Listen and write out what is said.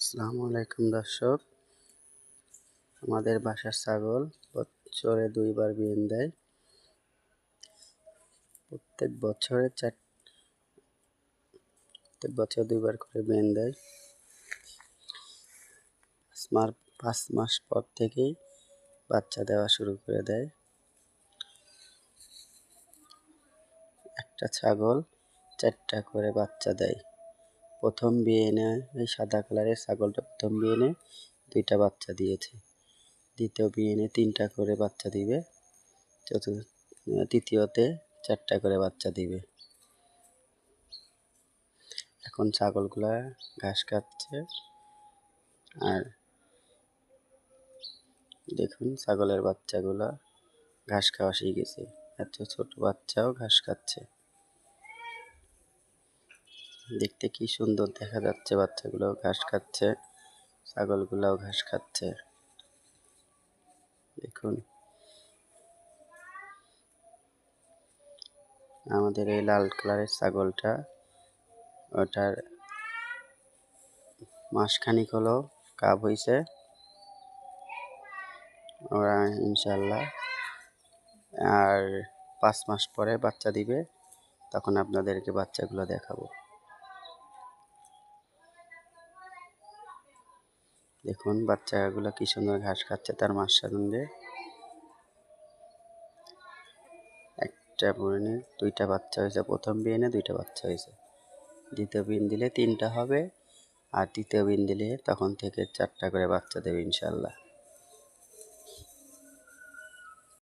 আসসালামু আলাইকুম দর্শক, আমাদের বাসার ছাগল বছরে 2 বার বিয়ান দেয়। প্রত্যেক বছরে 2 বার করে বিয়ান দেয়। 5 মাস পর থেকেই বাচ্চা দেওয়া শুরু করে দেয়। একটা ছাগল 4টা করে বাচ্চা দেয়। প্রথম বিয়ানে এই সাদা কালারের ছাগলটা প্রথম বিয়ানে 2টা বাচ্চা দিয়েছে। দ্বিতীয় বিয়ানে 3টা করে বাচ্চা দিবে। তৃতীয়তে 4টা করে বাচ্চা দিবে। এখন ছাগলগুলা ঘাস খাচ্ছে। আর দেখুন ছাগলের বাচ্চাগুলা ঘাস খাওয়া শিখেছে। এত ছোট বাচ্চাও ঘাস খাচ্ছে। দেখতে কি সুন্দর দেখা যাচ্ছে, বাচ্চাগুলোও ঘাস খাচ্ছে, ছাগলগুলাও ঘাস খাচ্ছে। দেখুন আমাদের এই লাল কালারের ছাগলটা, ওটার মাসখানিক হলো গাব হয়েছে। ওরা ইনশাল্লাহ আর 5 মাস পরে বাচ্চা দিবে, তখন আপনাদেরকে বাচ্চাগুলো দেখাবো। দেখুন বাচ্চাগুলো কি সুন্দর ঘাস খাচ্ছে তার মার সঙ্গে। একটা বিয়ানে 2টা বাচ্চা হয়েছে। প্রথম বিয়ানে 2টা বাচ্চা হয়েছে। দ্বিতীয় বিয়ান দিলে 3টা হবে, আর তৃতীয় বিয়ান দিলে তখন থেকে 4টা করে বাচ্চা দেবে ইনশাল্লাহ।